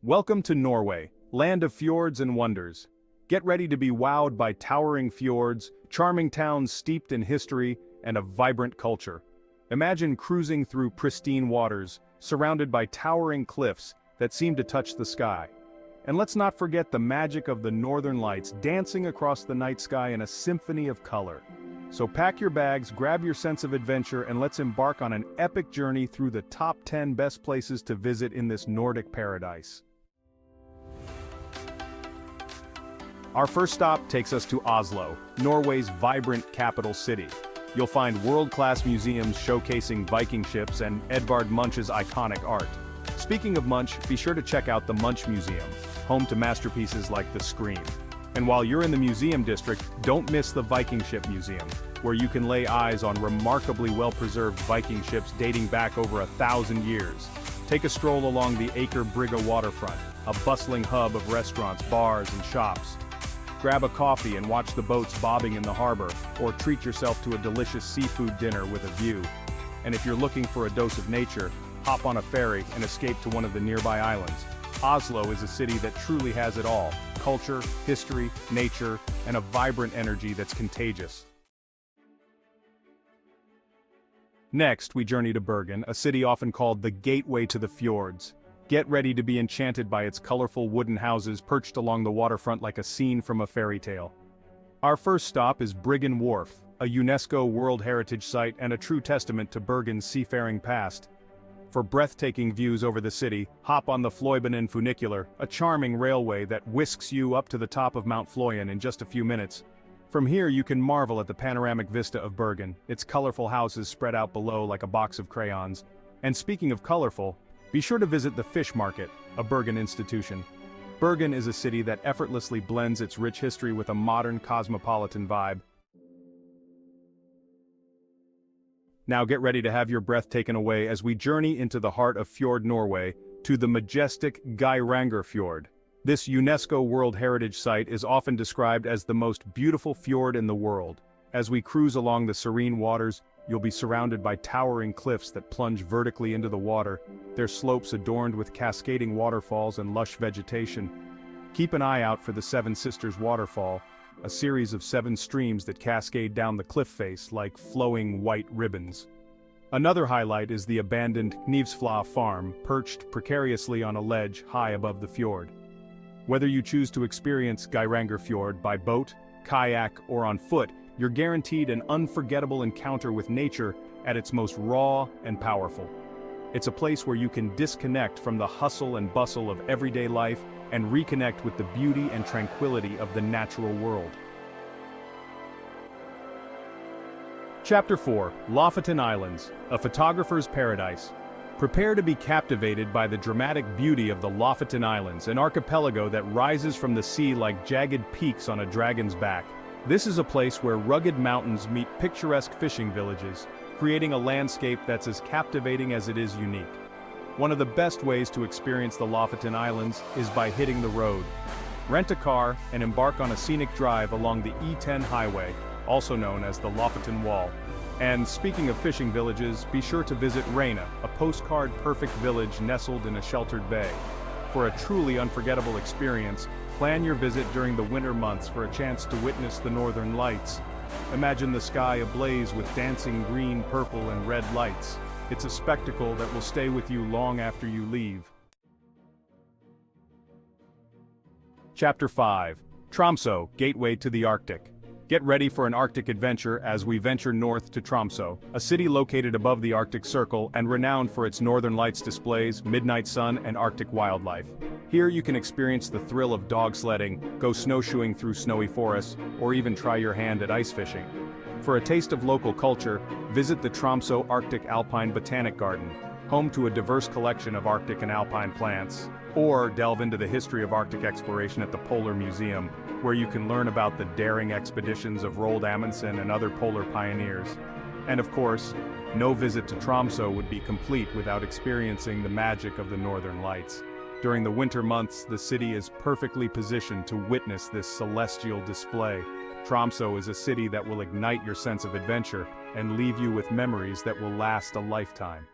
Welcome to Norway, land of fjords and wonders. Get ready to be wowed by towering fjords, charming towns steeped in history, and a vibrant culture. Imagine cruising through pristine waters, surrounded by towering cliffs that seem to touch the sky. And let's not forget the magic of the northern lights dancing across the night sky in a symphony of color. So pack your bags, grab your sense of adventure, and let's embark on an epic journey through the top 10 best places to visit in this Nordic paradise. Our first stop takes us to Oslo, Norway's vibrant capital city. You'll find world-class museums showcasing Viking ships and Edvard Munch's iconic art. Speaking of Munch, be sure to check out the Munch Museum, home to masterpieces like The Scream. And while you're in the museum district, don't miss the Viking Ship Museum, where you can lay eyes on remarkably well-preserved Viking ships dating back over 1,000 years. Take a stroll along the Aker Brygge waterfront, a bustling hub of restaurants, bars, and shops. Grab a coffee and watch the boats bobbing in the harbor, or treat yourself to a delicious seafood dinner with a view. And if you're looking for a dose of nature, hop on a ferry and escape to one of the nearby islands. Oslo is a city that truly has it all: culture, history, nature, and a vibrant energy that's contagious. Next, we journey to Bergen, a city often called the gateway to the fjords. Get ready to be enchanted by its colorful wooden houses perched along the waterfront like a scene from a fairy tale. Our first stop is Bryggen Wharf, a UNESCO World Heritage site and a true testament to Bergen's seafaring past. For breathtaking views over the city, hop on the Floybanen funicular, a charming railway that whisks you up to the top of Mount Fløyen in just a few minutes. From here you can marvel at the panoramic vista of Bergen, its colorful houses spread out below like a box of crayons. And speaking of colorful, be sure to visit the Fish Market, a Bergen institution. Bergen is a city that effortlessly blends its rich history with a modern cosmopolitan vibe. Now get ready to have your breath taken away as we journey into the heart of Fjord Norway, to the majestic Geirangerfjord. This UNESCO World Heritage site is often described as the most beautiful fjord in the world. As we cruise along the serene waters, you'll be surrounded by towering cliffs that plunge vertically into the water, their slopes adorned with cascading waterfalls and lush vegetation. Keep an eye out for the Seven Sisters waterfall, a series of 7 streams that cascade down the cliff face like flowing white ribbons. Another highlight is the abandoned Knivsfla farm, perched precariously on a ledge high above the fjord. Whether you choose to experience Geirangerfjord by boat, kayak, or on foot, you're guaranteed an unforgettable encounter with nature at its most raw and powerful. It's a place where you can disconnect from the hustle and bustle of everyday life and reconnect with the beauty and tranquility of the natural world. Chapter 4: Lofoten Islands, a photographer's paradise. Prepare to be captivated by the dramatic beauty of the Lofoten Islands, an archipelago that rises from the sea like jagged peaks on a dragon's back. This is a place where rugged mountains meet picturesque fishing villages, creating a landscape that's as captivating as it is unique. One of the best ways to experience the Lofoten Islands is by hitting the road. Rent a car and embark on a scenic drive along the E10 highway, also known as the Lofoten Wall. And speaking of fishing villages, be sure to visit Reyna, a postcard-perfect village nestled in a sheltered bay. For a truly unforgettable experience, plan your visit during the winter months for a chance to witness the northern lights. Imagine the sky ablaze with dancing green, purple, and red lights. It's a spectacle that will stay with you long after you leave. Chapter 5: Tromsø, Gateway to the Arctic. Get ready for an Arctic adventure as we venture north to Tromsø, a city located above the Arctic Circle and renowned for its northern lights displays, midnight sun, and Arctic wildlife. Here you can experience the thrill of dog sledding, go snowshoeing through snowy forests, or even try your hand at ice fishing. For a taste of local culture, visit the Tromsø Arctic Alpine Botanic Garden, home to a diverse collection of Arctic and alpine plants. Or delve into the history of Arctic exploration at the Polar Museum, where you can learn about the daring expeditions of Roald Amundsen and other polar pioneers. And of course, no visit to Tromsø would be complete without experiencing the magic of the northern lights. During the winter months, the city is perfectly positioned to witness this celestial display. Tromsø is a city that will ignite your sense of adventure and leave you with memories that will last a lifetime.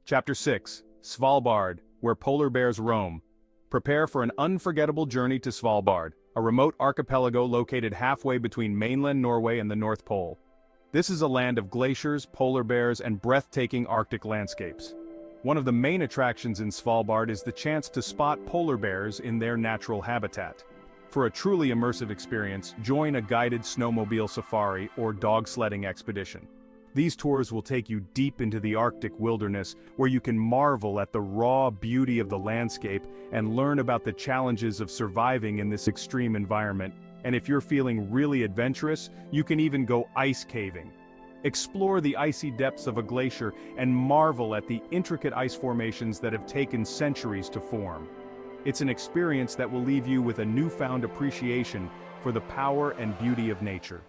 Chapter 6: Svalbard, where polar bears roam. Prepare for an unforgettable journey to Svalbard, a remote archipelago located halfway between mainland Norway and the North Pole. This is a land of glaciers, polar bears, and breathtaking Arctic landscapes. One of the main attractions in Svalbard is the chance to spot polar bears in their natural habitat. For a truly immersive experience, join a guided snowmobile safari or dog sledding expedition. These tours will take you deep into the Arctic wilderness, where you can marvel at the raw beauty of the landscape and learn about the challenges of surviving in this extreme environment. And if you're feeling really adventurous, you can even go ice caving. Explore the icy depths of a glacier and marvel at the intricate ice formations that have taken centuries to form. It's an experience that will leave you with a newfound appreciation for the power and beauty of nature.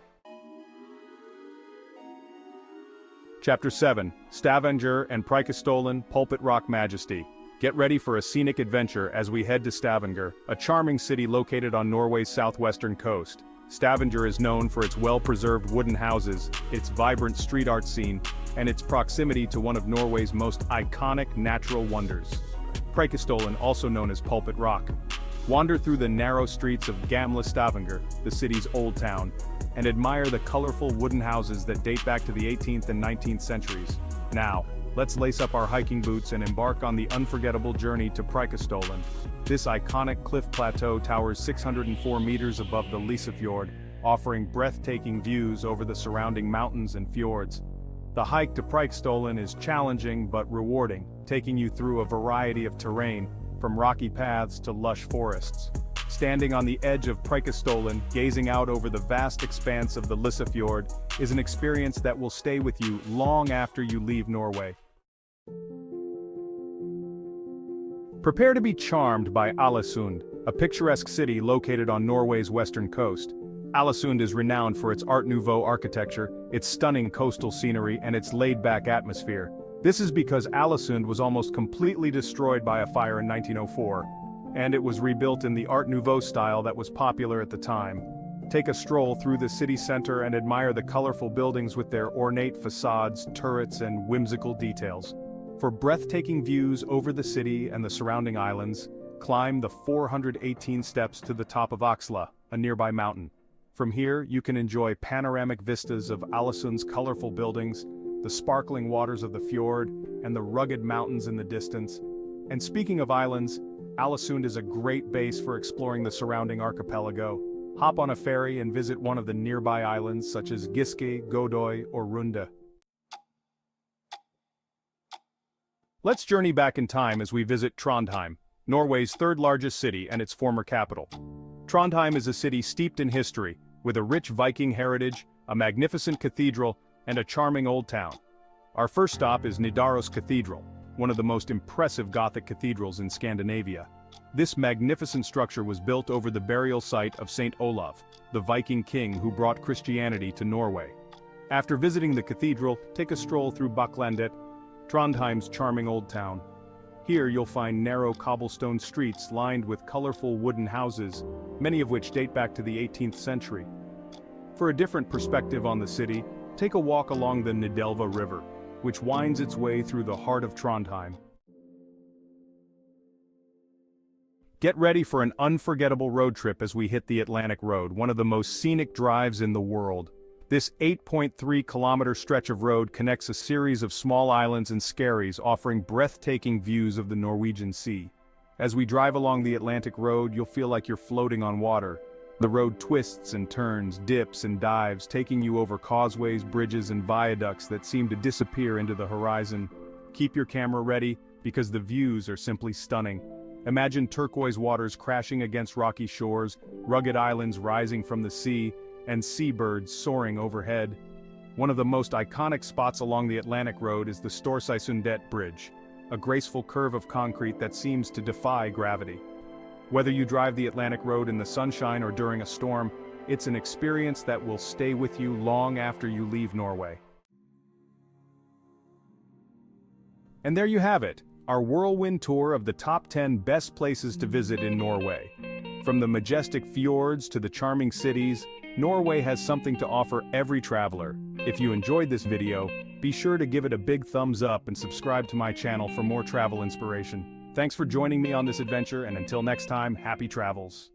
Chapter 7, Stavanger and Preikestolen, Pulpit Rock Majesty. Get ready for a scenic adventure as we head to Stavanger, a charming city located on Norway's southwestern coast. Stavanger is known for its well-preserved wooden houses, its vibrant street art scene, and its proximity to one of Norway's most iconic natural wonders. Preikestolen, also known as Pulpit Rock. Wander through the narrow streets of Gamla Stavanger, the city's old town, and admire the colorful wooden houses that date back to the 18th and 19th centuries. Now, let's lace up our hiking boots and embark on the unforgettable journey to Preikestolen. This iconic cliff plateau towers 604 meters above the Geirangerfjord, offering breathtaking views over the surrounding mountains and fjords. The hike to Preikestolen is challenging but rewarding, taking you through a variety of terrain, from rocky paths to lush forests. Standing on the edge of Preikestolen, gazing out over the vast expanse of the Geirangerfjord, is an experience that will stay with you long after you leave Norway. Prepare to be charmed by Ålesund, a picturesque city located on Norway's western coast. Ålesund is renowned for its Art Nouveau architecture, its stunning coastal scenery, and its laid-back atmosphere. This is because Ålesund was almost completely destroyed by a fire in 1904, and it was rebuilt in the Art Nouveau style that was popular at the time. Take a stroll through the city center and admire the colorful buildings with their ornate facades, turrets, and whimsical details. For breathtaking views over the city and the surrounding islands, climb the 418 steps to the top of Oxla, a nearby mountain. From here, you can enjoy panoramic vistas of Ålesund's colorful buildings, the sparkling waters of the fjord, and the rugged mountains in the distance. And speaking of islands, Ålesund is a great base for exploring the surrounding archipelago. Hop on a ferry and visit one of the nearby islands such as Giske, Godoy, or Runde. Let's journey back in time as we visit Trondheim, Norway's third-largest city and its former capital. Trondheim is a city steeped in history, with a rich Viking heritage, a magnificent cathedral, and a charming old town. Our first stop is Nidaros Cathedral, one of the most impressive Gothic cathedrals in Scandinavia. This magnificent structure was built over the burial site of Saint Olav, the Viking king who brought Christianity to Norway. After visiting the cathedral, take a stroll through Bakklandet, Trondheim's charming old town. Here you'll find narrow cobblestone streets lined with colorful wooden houses, many of which date back to the 18th century. For a different perspective on the city, take a walk along the Nidelva River, which winds its way through the heart of Trondheim. Get ready for an unforgettable road trip as we hit the Atlantic Road, one of the most scenic drives in the world. This 8.3-kilometer stretch of road connects a series of small islands and skerries, offering breathtaking views of the Norwegian Sea. As we drive along the Atlantic Road, you'll feel like you're floating on water. The road twists and turns, dips and dives, taking you over causeways, bridges, and viaducts that seem to disappear into the horizon. Keep your camera ready, because the views are simply stunning. Imagine turquoise waters crashing against rocky shores, rugged islands rising from the sea, and seabirds soaring overhead. One of the most iconic spots along the Atlantic Road is the Storseisundet Bridge, a graceful curve of concrete that seems to defy gravity. Whether you drive the Atlantic Road in the sunshine or during a storm, it's an experience that will stay with you long after you leave Norway. And there you have it, our whirlwind tour of the top 10 best places to visit in Norway. From the majestic fjords to the charming cities, Norway has something to offer every traveler. If you enjoyed this video, Be sure to give it a big thumbs up and subscribe to my channel for more travel inspiration. Thanks for joining me on this adventure, and until next time, happy travels.